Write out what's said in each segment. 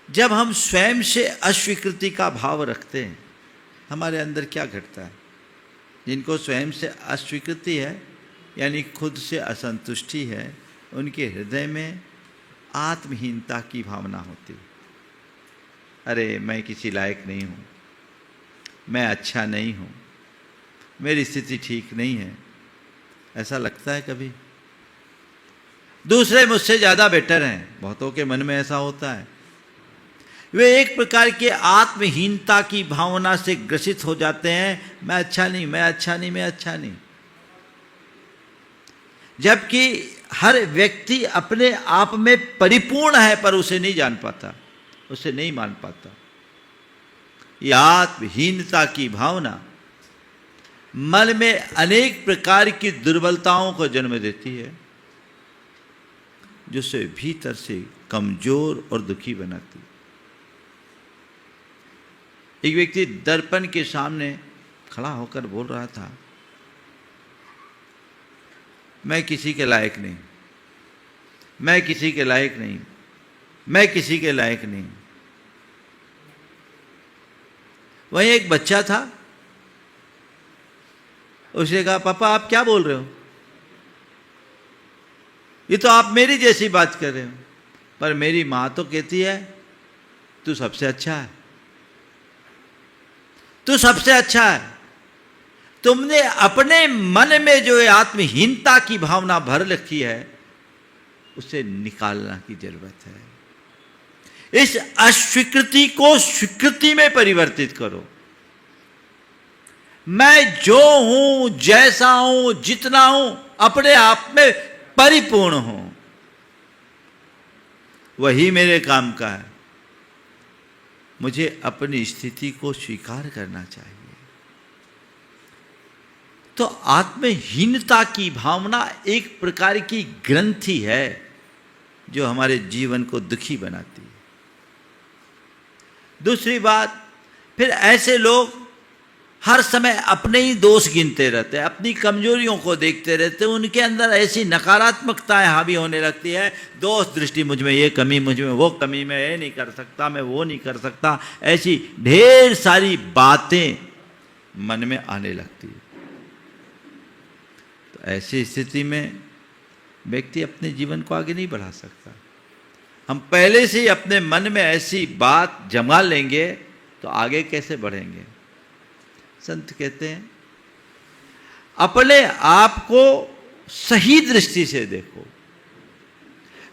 जब हम स्वयं से अस्वीकृति का भाव रखते हैं, हमारे अंदर क्या घटता है? जिनको स्वयं से अस्वीकृति है, यानी खुद से असंतुष्टि है, उनके हृदय में आत्महीनता की भावना होती है। अरे मैं किसी लायक नहीं हूँ, मैं अच्छा नहीं हूँ, मेरी स्थिति ठीक नहीं है, ऐसा लगता है कभी? दूसरे मुझसे ज़्यादा बेटर हैं, बहुतों के मन में ऐसा होता है। वे एक प्रकार के आत्महीनता की भावना से ग्रसित हो जाते हैं, मैं अच्छा नहीं, मैं अच्छा नहीं, मैं अच्छा नहीं। जबकि हर व्यक्ति अपने आप में परिपूर्ण है, पर उसे नहीं जान पाता, उसे नहीं मान पाता। यह आत्महीनता की भावना मन में अनेक प्रकार की दुर्बलताओं को जन्म देती है, जो उसे भीतर से कमजोर और दुखी बनाती है। एक व्यक्ति दर्पण के सामने खड़ा होकर बोल रहा था, मैं किसी के लायक नहीं, मैं किसी के लायक नहीं, मैं किसी के लायक नहीं। वहीं एक बच्चा था, उसने कहा, पापा आप क्या बोल रहे हो? ये तो आप मेरी जैसी बात कर रहे हो। पर मेरी मां तो कहती है तू सबसे अच्छा है, तू सबसे अच्छा है। तुमने अपने मन में जो आत्महीनता की भावना भर रखी है, उसे निकालना की जरूरत है। इस अस्वीकृति को स्वीकृति में परिवर्तित करो। मैं जो हूं, जैसा हूं, जितना हूं, अपने आप में परिपूर्ण हूं, वही मेरे काम का है। मुझे अपनी स्थिति को स्वीकार करना चाहिए। तो आत्महीनता की भावना एक प्रकार की ग्रंथि है जो हमारे जीवन को दुखी बनाती है। दूसरी बात, फिर ऐसे लोग हर समय अपने ही दोष गिनते रहते हैं, अपनी कमजोरियों को देखते रहते हैं। उनके अंदर ऐसी नकारात्मकताएं हावी होने लगती है, दोष दृष्टि, मुझ में ये कमी, मुझ में वो कमी, मैं ये नहीं कर सकता, मैं वो नहीं कर सकता, ऐसी ढेर सारी बातें मन में आने लगती है। तो ऐसी स्थिति में व्यक्ति अपने जीवन को आगे नहीं बढ़ा सकता। हम पहले से ही अपने मन में ऐसी बात जमा लेंगे तो आगे कैसे बढ़ेंगे? संत कहते हैं, अपने आप को सही दृष्टि से देखो।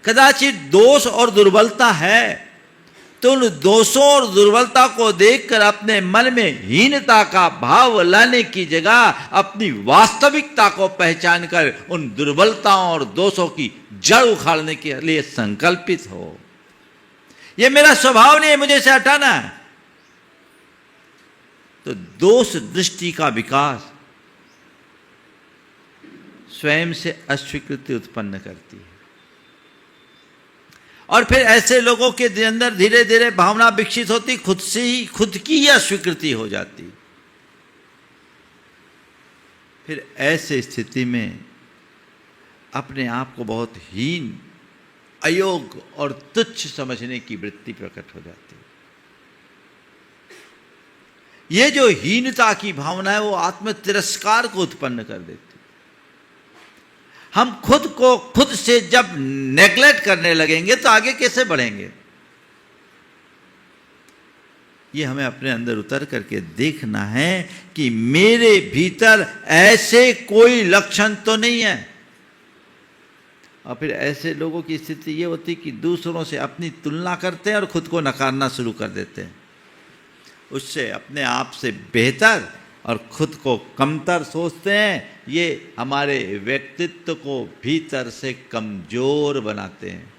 कदाचित दोष और दुर्बलता है, तो उन दोषों और दुर्बलता को देखकर अपने मन में हीनता का भाव लाने की जगह अपनी वास्तविकता को पहचान कर उन दुर्बलताओं और दोषों की जड़ उखाड़ने के लिए संकल्पित हो। यह मेरा स्वभाव नहीं है, मुझे इसे हटाना है। तो दोष दृष्टि का विकास स्वयं से अस्वीकृति उत्पन्न करती है, और फिर ऐसे लोगों के अंदर धीरे धीरे भावना विकसित होती, खुद से ही खुद की ही अस्वीकृति हो जाती। फिर ऐसे स्थिति में अपने आप को बहुत हीन, अयोग्य और तुच्छ समझने की वृत्ति प्रकट हो जाती है। ये जो हीनता की भावना है, वो आत्म तिरस्कार को उत्पन्न कर देती। हम खुद को खुद से जब नेग्लेक्ट करने लगेंगे तो आगे कैसे बढ़ेंगे? ये हमें अपने अंदर उतर करके देखना है कि मेरे भीतर ऐसे कोई लक्षण तो नहीं है। और फिर ऐसे लोगों की स्थिति ये होती कि दूसरों से अपनी तुलना करते हैं और खुद को नकारना शुरू कर देते हैं। उससे अपने आप से बेहतर और खुद को कमतर सोचते हैं। ये हमारे व्यक्तित्व को भीतर से कमजोर बनाते हैं।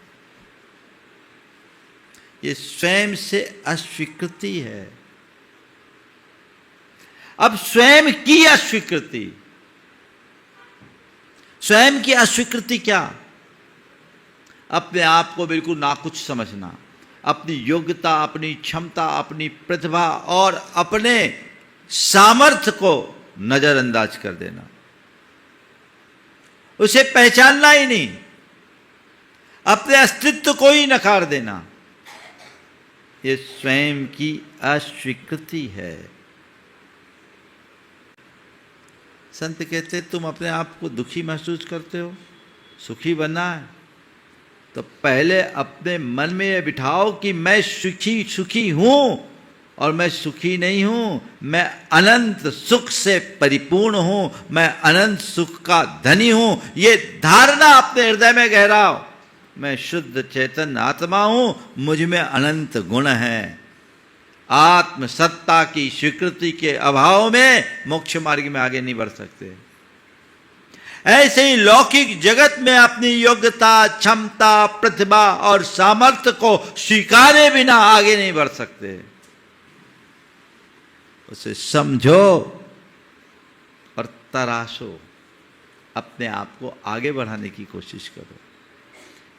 ये स्वयं से अस्वीकृति है। अब स्वयं की अस्वीकृति, स्वयं की अस्वीकृति क्या? अपने आप को बिल्कुल नाकुछ समझना, अपनी योग्यता, अपनी क्षमता, अपनी प्रतिभा और अपने सामर्थ्य को नजरअंदाज कर देना, उसे पहचानना ही नहीं, अपने अस्तित्व को ही नकार देना। ये स्वयं की अस्वीकृति है। संत कहते तुम अपने आप को दुखी महसूस करते हो, सुखी बनना है तो पहले अपने मन में यह बिठाओ कि मैं सुखी हूं और मैं सुखी नहीं हूं, मैं अनंत सुख से परिपूर्ण हूं, मैं अनंत सुख का धनी हूं। ये धारणा अपने हृदय में गहराओ। मैं शुद्ध चैतन्य आत्मा हूं, मुझ में अनंत गुण हैं। आत्म सत्ता की स्वीकृति के अभाव में मोक्ष मार्ग में आगे नहीं बढ़ सकते। ऐसे ही लौकिक जगत में अपनी योग्यता, क्षमता, प्रतिभा और सामर्थ्य को स्वीकारे बिना आगे नहीं बढ़ सकते। उसे समझो और तराशो, अपने आप को आगे बढ़ाने की कोशिश करो।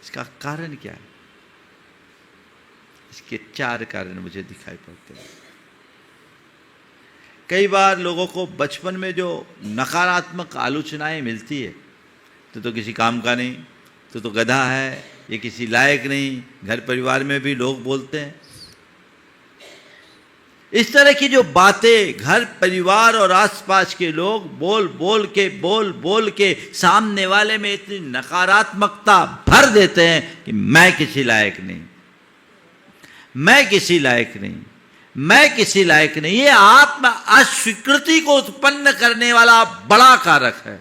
इसका कारण क्या है? इसके 4 कारण मुझे दिखाई पड़ते हैं। कई बार लोगों को बचपन में जो नकारात्मक आलोचनाएं मिलती है, तो किसी काम का नहीं, तो गधा है, ये किसी लायक नहीं, घर परिवार में भी लोग बोलते हैं। इस तरह की जो बातें घर परिवार और आसपास के लोग बोल बोल के सामने वाले में इतनी नकारात्मकता भर देते हैं कि मैं किसी लायक नहीं, मैं किसी लायक नहीं, मैं किसी लायक नहीं। ये आत्म अस्वीकृति को उत्पन्न करने वाला बड़ा कारक है।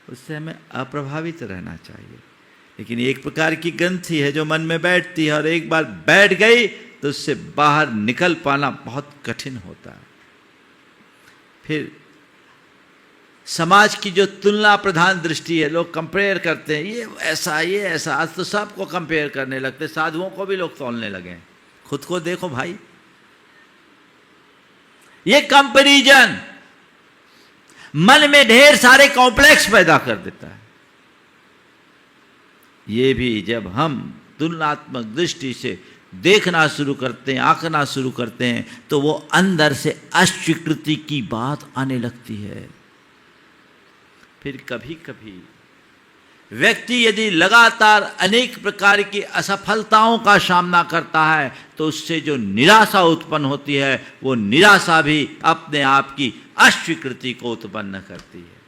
उससे हमें अप्रभावित रहना चाहिए। लेकिन एक प्रकार की ग्रंथि है जो मन में बैठती है, और एक बार बैठ गई तो उससे बाहर निकल पाना बहुत कठिन होता है। फिर समाज की जो तुलना प्रधान दृष्टि है, लोग कंपेयर करते हैं, ये ऐसा। आज तो सबको कंपेयर करने लगते, साधुओं को भी लोग तोलने लगे। खुद को देखो भाई। ये कंपैरिजन मन में ढेर सारे कॉम्प्लेक्स पैदा कर देता है। ये भी जब हम तुलनात्मक दृष्टि से देखना शुरू करते हैं, आंकना शुरू करते हैं, तो वो अंदर से अस्वीकृति की बात आने लगती है। फिर कभी कभी व्यक्ति यदि लगातार अनेक प्रकार की असफलताओं का सामना करता है, तो उससे जो निराशा उत्पन्न होती है, वो निराशा भी अपने आप की अस्वीकृति को उत्पन्न करती है।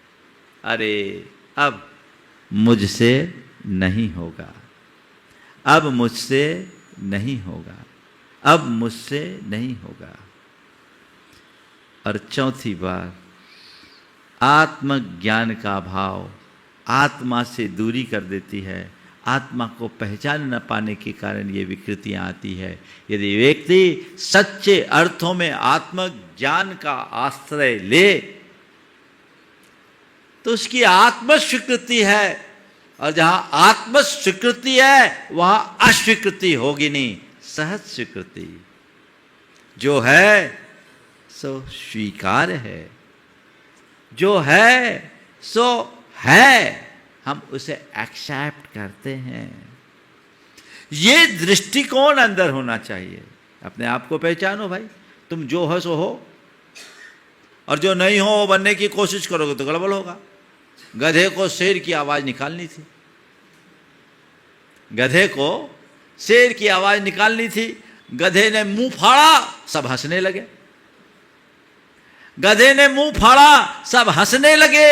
अरे अब मुझसे नहीं होगा, अब मुझसे नहीं होगा, अब मुझसे नहीं होगा। और चौथी बार, आत्मज्ञान का अभाव आत्मा से दूरी कर देती है। आत्मा को पहचान न पाने के कारण ये विकृतियां आती है। यदि व्यक्ति सच्चे अर्थों में आत्मज्ञान का आश्रय ले, तो उसकी आत्मस्वीकृति है, और जहां आत्मस्वीकृति है वहां अस्वीकृति होगी नहीं, सहज स्वीकृति। जो है सो स्वीकार है, जो है सो है, हम उसे एक्सेप्ट करते हैं। ये दृष्टिकोण अंदर होना चाहिए। अपने आप को पहचानो भाई, तुम जो हो सो हो, और जो नहीं हो बनने की कोशिश करोगे तो गड़बड़ होगा। गधे को शेर की आवाज निकालनी थी, गधे को शेर की आवाज निकालनी थी। गधे ने मुंह फाड़ा, सब हंसने लगे। गधे ने मुंह फाड़ा, सब हंसने लगे।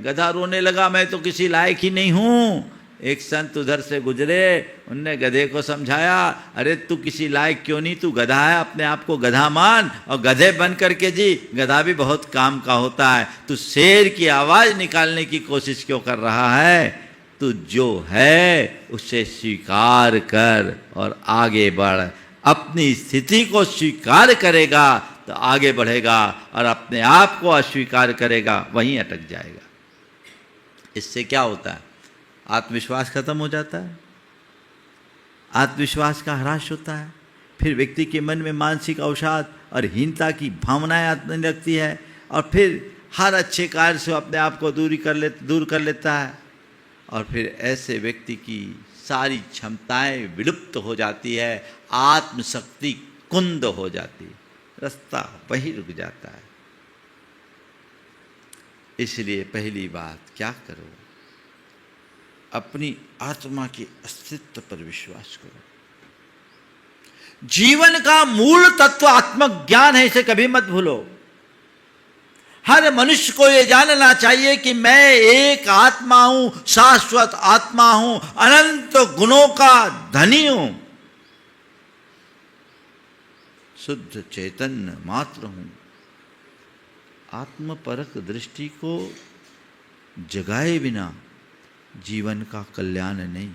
गधा रोने लगा, मैं तो किसी लायक ही नहीं हूं। एक संत उधर से गुजरे, उनने गधे को समझाया, अरे तू किसी लायक क्यों नहीं, तू गधा है, अपने आप को गधा मान, और गधे बन करके जी, गधा भी बहुत काम का होता है। तू शेर की आवाज निकालने की कोशिश क्यों कर रहा है? तू जो है उसे स्वीकार कर और आगे बढ़। अपनी स्थिति को स्वीकार करेगा तो आगे बढ़ेगा, और अपने आप को अस्वीकार करेगा वहीं अटक जाएगा। इससे क्या होता है? आत्मविश्वास खत्म हो जाता है, आत्मविश्वास का ह्रास होता है। फिर व्यक्ति के मन में मानसिक अवसाद और हीनता की भावनाएं आने लगती है, और फिर हर अच्छे कार्य से अपने आप को दूर कर लेता है, और फिर ऐसे व्यक्ति की सारी क्षमताएं विलुप्त हो जाती है, आत्मशक्ति कुंद हो जाती है, रास्ता वहीं रुक जाता है। इसलिए पहली बात क्या करो? अपनी आत्मा के अस्तित्व पर विश्वास करो। जीवन का मूल तत्व आत्मज्ञान है, इसे कभी मत भूलो। हर मनुष्य को यह जानना चाहिए कि मैं एक आत्मा हूं, शाश्वत आत्मा हूं, अनंत गुणों का धनी हूं, शुद्ध चैतन्य मात्र हूं। आत्मपरक दृष्टि को जगाए बिना जीवन का कल्याण नहीं।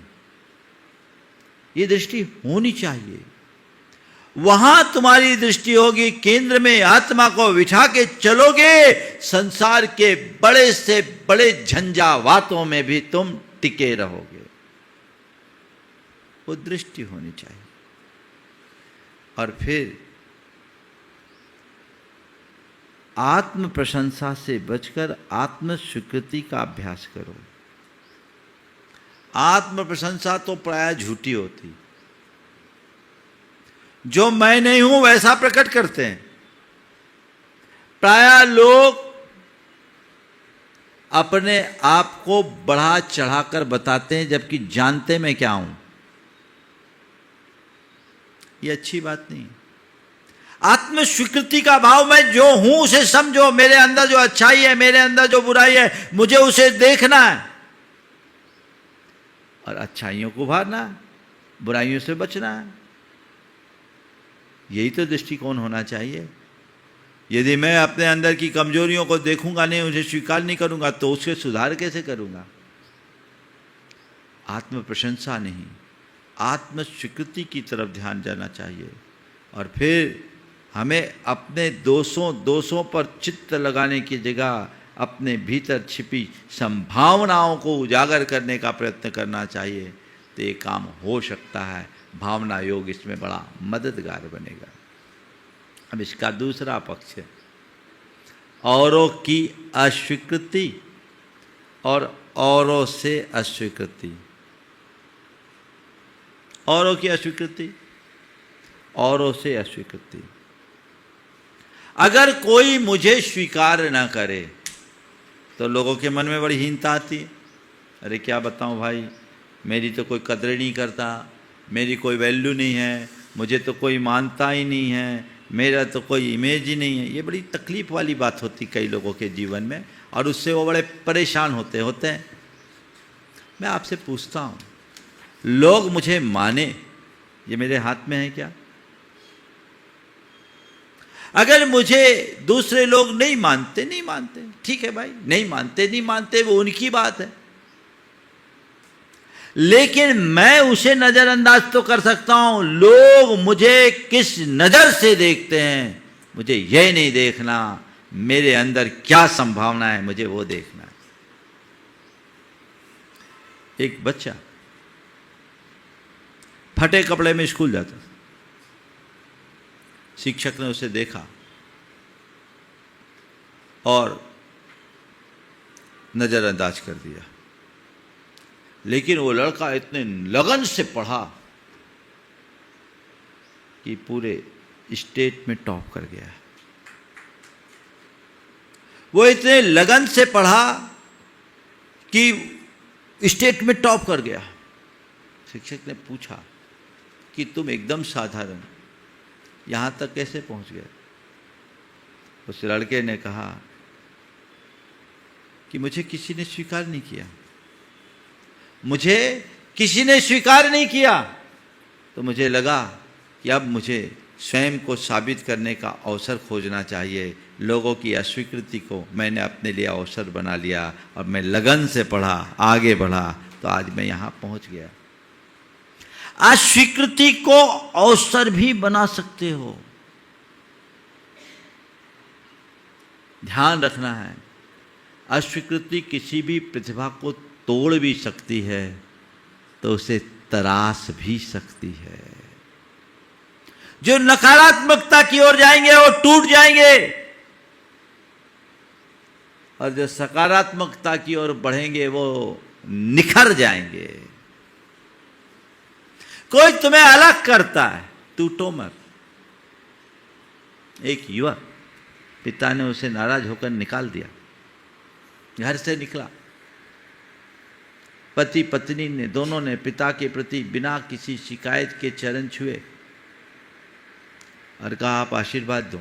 ये दृष्टि होनी चाहिए। वहां तुम्हारी दृष्टि होगी, केंद्र में आत्मा को बिठा के चलोगे, संसार के बड़े से बड़े झंझावातों में भी तुम टिके रहोगे। वो दृष्टि होनी चाहिए। और फिर आत्म प्रशंसा से बचकर आत्म स्वीकृति का अभ्यास करो। आत्म प्रशंसा तो प्राय झूठी होती। जो मैं नहीं हूं वैसा प्रकट करते हैं। प्राय लोग अपने आप को बढ़ा चढ़ाकर बताते हैं, जबकि जानते मैं क्या हूं। ये अच्छी बात नहीं। आत्म स्वीकृति का भाव, मैं जो हूं उसे समझो। मेरे अंदर जो अच्छाई है, मेरे अंदर जो बुराई है, मुझे उसे देखना है और अच्छाइयों को उभारना है, बुराइयों से बचना है। यही तो दृष्टिकोण होना चाहिए। यदि मैं अपने अंदर की कमजोरियों को देखूंगा नहीं, उसे स्वीकार नहीं करूंगा, तो उसके सुधार कैसे करूंगा? आत्म प्रशंसा नहीं, आत्म स्वीकृति की तरफ ध्यान जाना चाहिए। और फिर हमें अपने दोषों पर चित्त लगाने की जगह अपने भीतर छिपी संभावनाओं को उजागर करने का प्रयत्न करना चाहिए। तो ये काम हो सकता है। भावना योग इसमें बड़ा मददगार बनेगा। अब इसका दूसरा पक्ष है औरों की अस्वीकृति और औरों से अस्वीकृति। औरों की अस्वीकृति, औरों से अस्वीकृति। अगर कोई मुझे स्वीकार न करे तो लोगों के मन में बड़ी हीनता आती है। अरे क्या बताऊं भाई, मेरी तो कोई कदर नहीं करता, मेरी कोई वैल्यू नहीं है, मुझे तो कोई मानता ही नहीं है, मेरा तो कोई इमेज ही नहीं है। ये बड़ी तकलीफ वाली बात होती कई लोगों के जीवन में, और उससे वो बड़े परेशान होते हैं। मैं आपसे पूछता हूँ, लोग मुझे माने, ये मेरे हाथ में है क्या? अगर मुझे दूसरे लोग नहीं मानते, ठीक है भाई, नहीं मानते, वो उनकी बात है। लेकिन मैं उसे नजरअंदाज तो कर सकता हूं। लोग मुझे किस नजर से देखते हैं, मुझे यह नहीं देखना मेरे अंदर क्या संभावना है, मुझे वो देखना है। एक बच्चा फटे कपड़े में स्कूल जाता था। शिक्षक ने उसे देखा और नजरअंदाज कर दिया। लेकिन वो लड़का इतने लगन से पढ़ा कि पूरे स्टेट में टॉप कर गया। वो इतने लगन से पढ़ा कि स्टेट में टॉप कर गया। शिक्षक ने पूछा कि तुम एकदम साधारण यहां तक कैसे पहुंच गए? उस लड़के ने कहा कि मुझे किसी ने स्वीकार नहीं किया, मुझे किसी ने स्वीकार नहीं किया, तो मुझे लगा कि अब मुझे स्वयं को साबित करने का अवसर खोजना चाहिए। लोगों की अस्वीकृति को मैंने अपने लिए अवसर बना लिया और मैं लगन से पढ़ा, आगे बढ़ा, तो आज मैं यहां पहुंच गया। अस्वीकृति को अवसर भी बना सकते हो। ध्यान रखना है, अस्वीकृति किसी भी प्रतिभा को तोड़ भी सकती है, तो उसे तराश भी सकती है। जो नकारात्मकता की ओर जाएंगे वो टूट जाएंगे, और जो सकारात्मकता की ओर बढ़ेंगे वो निखर जाएंगे। कोई तुम्हें अलग करता है, टूटो मत। एक युवक, पिता ने उसे नाराज होकर निकाल दिया, घर से निकला। पति पत्नी ने दोनों ने पिता के प्रति बिना किसी शिकायत के चरण छुए। और कहा आप आशीर्वाद दो,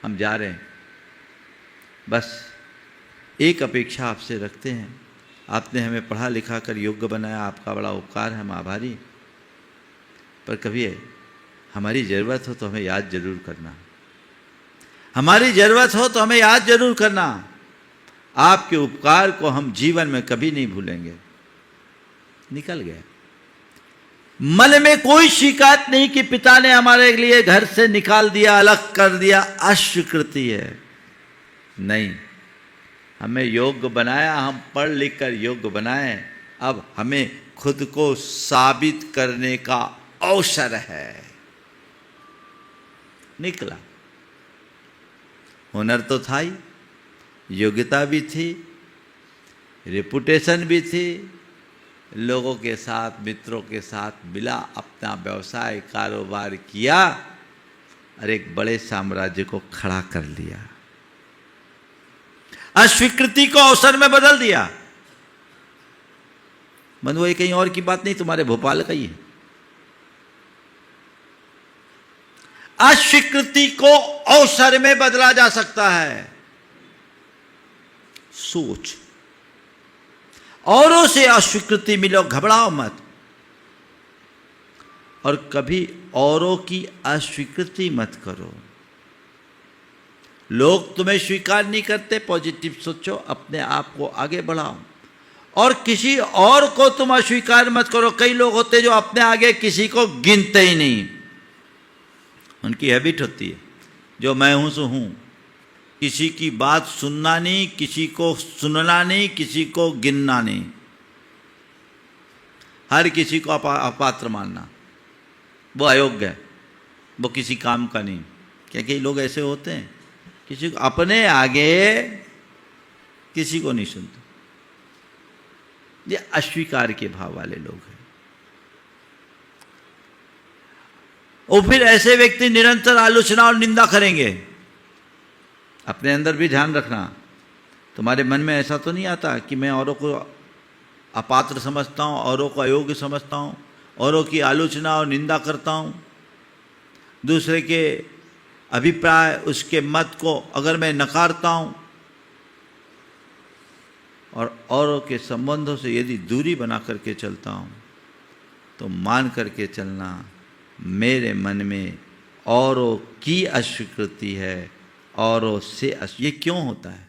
हम जा रहे हैं, बस एक अपेक्षा आपसे रखते हैं, आपने हमें पढ़ा लिखा कर योग्य बनाया, आपका बड़ा उपकार है, हम आभारी। पर कभी हमारी ज़रूरत हो तो हमें याद जरूर करना, हमारी ज़रूरत हो तो हमें याद जरूर करना, आपके उपकार को हम जीवन में कभी नहीं भूलेंगे। निकल गया। मन में कोई शिकायत नहीं कि पिता ने हमारे लिए घर से निकाल दिया, अलग कर दिया, अस्वीकृति है नहीं। हमें योग्य बनाया, हम पढ़ लिख कर योग्य बनाए, अब हमें खुद को साबित करने का अवसर है। निकला, हुनर तो था ही, योग्यता भी थी, रेपुटेशन भी थी, लोगों के साथ, मित्रों के साथ मिला, अपना व्यवसाय कारोबार किया और एक बड़े साम्राज्य को खड़ा कर लिया, अस्वीकृति को अवसर में बदल दिया। मन वो कहीं और की बात नहीं, तुम्हारे भोपाल का ही है। अस्वीकृति को अवसर में बदला जा सकता है। सोच, औरों से अस्वीकृति मिलो, घबराओ मत, और कभी औरों की अस्वीकृति मत करो। लोग तुम्हें स्वीकार नहीं करते, पॉजिटिव सोचो, अपने आप को आगे बढ़ाओ, और किसी और को तुम अस्वीकार मत करो। कई लोग होते जो अपने आगे किसी को गिनते ही नहीं, उनकी हैबिट होती है जो मैं हूं सो हूं, किसी की बात सुनना नहीं, किसी को सुनना नहीं, किसी को गिनना नहीं, हर किसी को अपात्र मानना, वो अयोग्य है, वो किसी काम का नहीं। क्या कई लोग ऐसे होते हैं, किसी को अपने आगे किसी को नहीं सुनते, ये अस्वीकार के भाव वाले लोग हैं। और फिर ऐसे व्यक्ति निरंतर आलोचना और निंदा करेंगे। अपने अंदर भी ध्यान रखना, तुम्हारे मन में ऐसा तो नहीं आता कि मैं औरों को अपात्र समझता हूँ, औरों को अयोग्य समझता हूँ, औरों की आलोचना और निंदा करता हूँ, दूसरे के अभिप्राय, उसके मत को अगर मैं नकारता हूँ, और औरों के संबंधों से यदि दूरी बना करके चलता हूँ, तो मान करके चलना मेरे मन में औरों की अस्वीकृति है, औरों से ये क्यों होता है?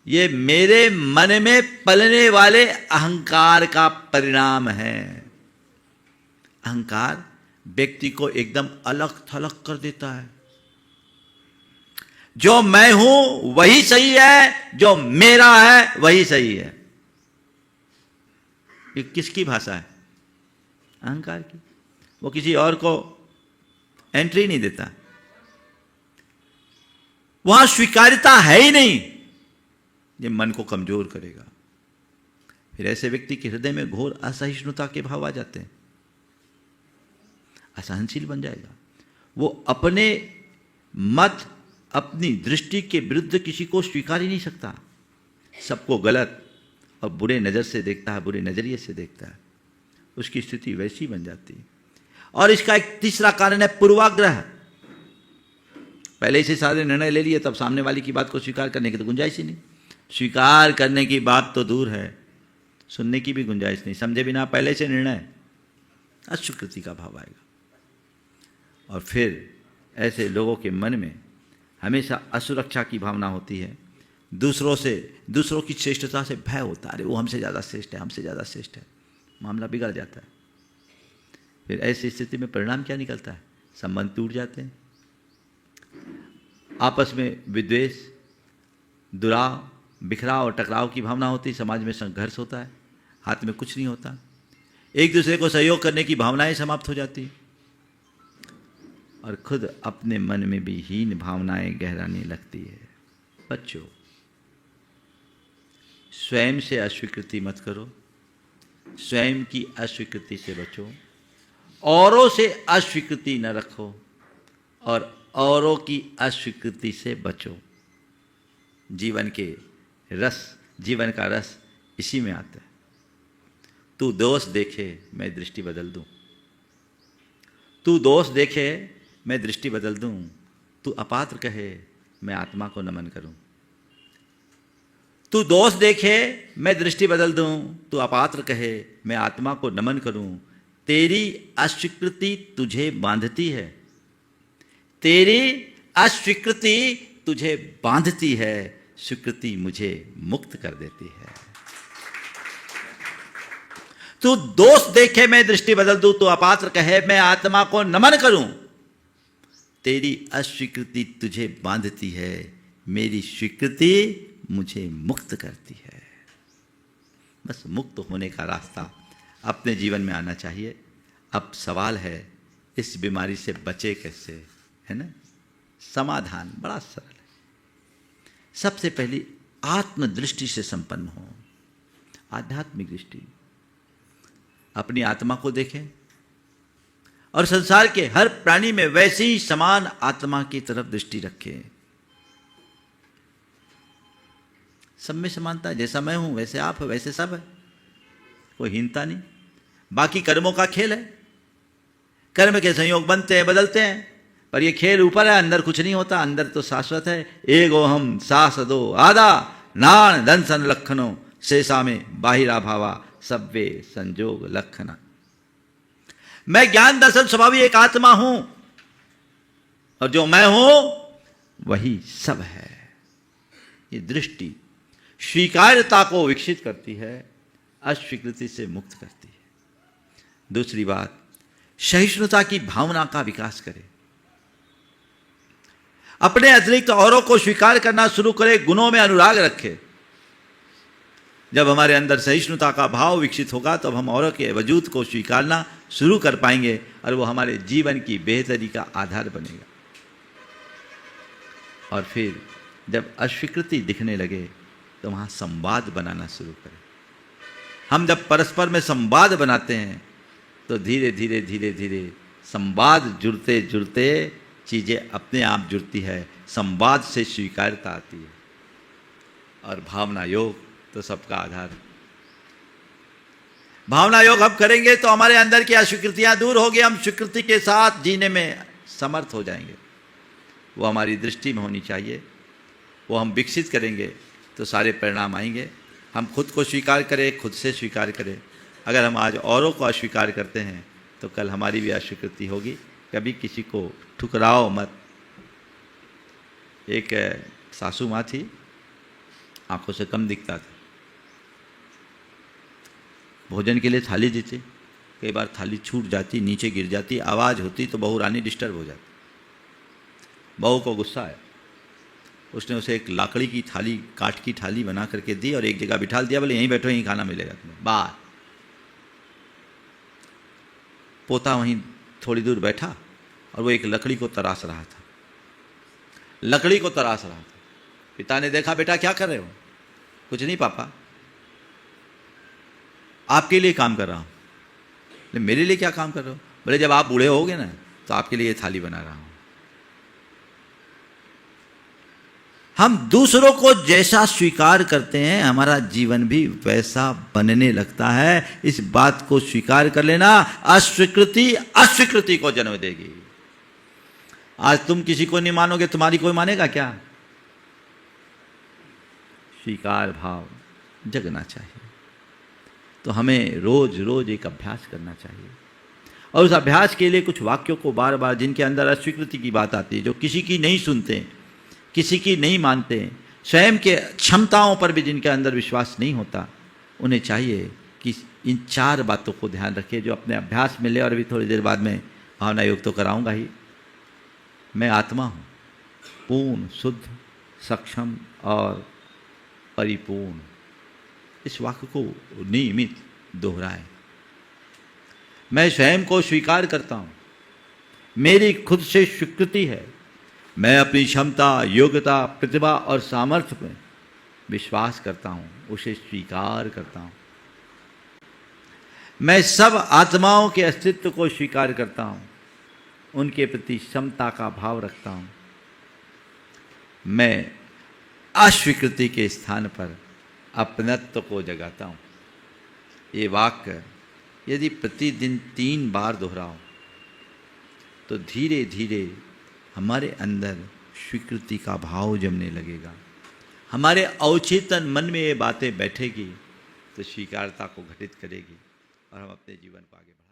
ये मेरे मन में पलने वाले अहंकार का परिणाम है। अहंकार व्यक्ति को एकदम अलग थलग कर देता है। जो मैं हूं वही सही है, जो मेरा है वही सही है। ये किसकी भाषा है? अहंकार की। वो किसी और को एंट्री नहीं देता, वहां स्वीकार्यता है ही नहीं, ये मन को कमजोर करेगा। फिर ऐसे व्यक्ति के हृदय में घोर असहिष्णुता के भाव आ जाते हैं, असहनशील बन जाएगा। वो अपने मत, अपनी दृष्टि के विरुद्ध किसी को स्वीकार ही नहीं सकता, सबको गलत और बुरे नजर से देखता है, बुरे नजरिए से देखता है। उसकी स्थिति वैसी बन जाती है। और इसका एक तीसरा कारण है पूर्वाग्रह। पहले से सारे निर्णय ले लिए, तब सामने वाली की बात को स्वीकार करने की तो गुंजाइश ही नहीं। स्वीकार करने की बात तो दूर है, सुनने की भी गुंजाइश नहीं। समझे बिना पहले से निर्णय, अस्वीकृति का भाव आएगा। और फिर ऐसे लोगों के मन में हमेशा असुरक्षा की भावना होती है, दूसरों की श्रेष्ठता से भय होता है। अरे वो हमसे ज़्यादा श्रेष्ठ है, हमसे ज़्यादा श्रेष्ठ है, मामला बिगड़ जाता है। फिर ऐसी स्थिति में परिणाम क्या निकलता है? संबंध टूट जाते हैं, आपस में विद्वेष, दुराव, बिखराव और टकराव की भावना होती है, समाज में संघर्ष होता है, हाथ में कुछ नहीं होता, एक दूसरे को सहयोग करने की भावनाएं समाप्त हो जाती है, और खुद अपने मन में भी हीन भावनाएं गहराने लगती है। बच्चों, स्वयं से अस्वीकृति मत करो, स्वयं की अस्वीकृति से बचो, औरों से अस्वीकृति न रखो, और औरों की अस्वीकृति से बचो। जीवन का रस इसी में आता है। तू दोष देखे, मैं दृष्टि बदल दूं। तू दोष देखे, मैं दृष्टि बदल दूं, तू अपात्र कहे मैं आत्मा को नमन करूं। तू दोष देखे मैं दृष्टि बदल दूं, तू अपात्र कहे मैं आत्मा को नमन करूं। तेरी अस्वीकृति तुझे बांधती है, तेरी अस्वीकृति तुझे बांधती है, स्वीकृति मुझे मुक्त कर देती है। तू दोष देखे मैं दृष्टि बदल दूं, तू अपात्र कहे मैं आत्मा को नमन करूं। तेरी अस्वीकृति तुझे बांधती है, मेरी स्वीकृति मुझे मुक्त करती है। बस मुक्त होने का रास्ता अपने जीवन में आना चाहिए। अब सवाल है इस बीमारी से बचे कैसे, है ना? समाधान बड़ा सरल है। सबसे पहली आत्मदृष्टि से संपन्न हो, आध्यात्मिक दृष्टि। अपनी आत्मा को देखें और संसार के हर प्राणी में वैसे ही समान आत्मा की तरफ दृष्टि रखें। सब में समानता है, जैसा मैं हूं वैसे आप है, वैसे सब है, कोई हीनता नहीं। बाकी कर्मों का खेल है, कर्म के संयोग बनते हैं बदलते हैं, पर ये खेल ऊपर है, अंदर कुछ नहीं होता। अंदर तो शाश्वत है। एगो हम सास दो आदा नान दंसन लखनो शेषा में बाहिरा भावा सब्वे संजोग लखना। मैं ज्ञान दर्शन स्वभावी एक आत्मा हूं और जो मैं हूं वही सब है। ये दृष्टि स्वीकार्यता को विकसित करती है, अस्वीकृति से मुक्त करती है। दूसरी बात, सहिष्णुता की भावना का विकास करें। अपने अतिरिक्त औरों को स्वीकार करना शुरू करें, गुणों में अनुराग रखें। जब हमारे अंदर सहिष्णुता का भाव विकसित होगा तब हम औरों के वजूद को स्वीकारना शुरू कर पाएंगे और वो हमारे जीवन की बेहतरी का आधार बनेगा। और फिर जब अस्वीकृति दिखने लगे तो वहाँ संवाद बनाना शुरू करें। हम जब परस्पर में संवाद बनाते हैं तो धीरे धीरे धीरे धीरे संवाद जुड़ते जुड़ते चीज़ें अपने आप जुड़ती है। संवाद से स्वीकार्यता आती है और भावना योग तो सबका आधार। भावना योग हम करेंगे तो हमारे अंदर की अस्वीकृतियां दूर होगी, हम स्वीकृति के साथ जीने में समर्थ हो जाएंगे। वो हमारी दृष्टि में होनी चाहिए, वो हम विकसित करेंगे तो सारे परिणाम आएंगे। हम खुद को स्वीकार करें, खुद से स्वीकार करें। अगर हम आज औरों को अस्वीकार करते हैं तो कल हमारी भी अस्वीकृति होगी। कभी किसी को ठुकराओ मत। एक सासू माँ थी, आंखों से कम दिखता था, भोजन के लिए थाली देती, कई बार थाली छूट जाती, नीचे गिर जाती, आवाज़ होती तो बहू रानी डिस्टर्ब हो जाती। बहू को गुस्सा आया, उसने उसे एक लाकड़ी की थाली, काठ की थाली बना करके दी और एक जगह बिठा दिया, बोले यहीं बैठो, यहीं खाना मिलेगा तुम्हें। बाहर पोता वहीं थोड़ी दूर बैठा और वो एक लकड़ी को तराश रहा था, लकड़ी को तराश रहा था। पिता ने देखा, बेटा क्या कर रहे हो? कुछ नहीं पापा, आपके लिए काम कर रहा हूं। मेरे लिए क्या काम कर रहे हो? बोले जब आप बूढ़े होगे ना तो आपके लिए थाली बना रहा हूं। हम दूसरों को जैसा स्वीकार करते हैं हमारा जीवन भी वैसा बनने लगता है। इस बात को स्वीकार कर लेना। अस्वीकृति अस्वीकृति को जन्म देगी। आज तुम किसी को नहीं मानोगे, तुम्हारी कोई मानेगा क्या? स्वीकार भाव जगना चाहिए। तो हमें रोज रोज एक अभ्यास करना चाहिए और उस अभ्यास के लिए कुछ वाक्यों को बार बार, जिनके अंदर अस्वीकृति की बात आती है, जो किसी की नहीं सुनते, किसी की नहीं मानते, स्वयं के क्षमताओं पर भी जिनके अंदर विश्वास नहीं होता, उन्हें चाहिए कि इन 4 बातों को ध्यान रखें जो अपने अभ्यास में ले। और अभी थोड़ी देर बाद में भावना योग तो कराऊंगा ही। मैं आत्मा हूँ, पूर्ण, शुद्ध, सक्षम और परिपूर्ण। इस वाक्य को नियमित दोहराएं। मैं स्वयं को स्वीकार करता हूँ, मेरी खुद से स्वीकृति है। मैं अपनी क्षमता, योग्यता, प्रतिभा और सामर्थ्य में विश्वास करता हूँ, उसे स्वीकार करता हूँ। मैं सब आत्माओं के अस्तित्व को स्वीकार करता हूँ, उनके प्रति समता का भाव रखता हूँ। मैं अस्वीकृति के स्थान पर अपनत्व को जगाता हूँ। ये वाक्य यदि प्रतिदिन 3 बार दोहराओ तो धीरे धीरे हमारे अंदर स्वीकृति का भाव जमने लगेगा। हमारे अवचेतन मन में ये बातें बैठेगी तो स्वीकारता को घटित करेगी और हम अपने जीवन को आगे बढ़ाएंगे।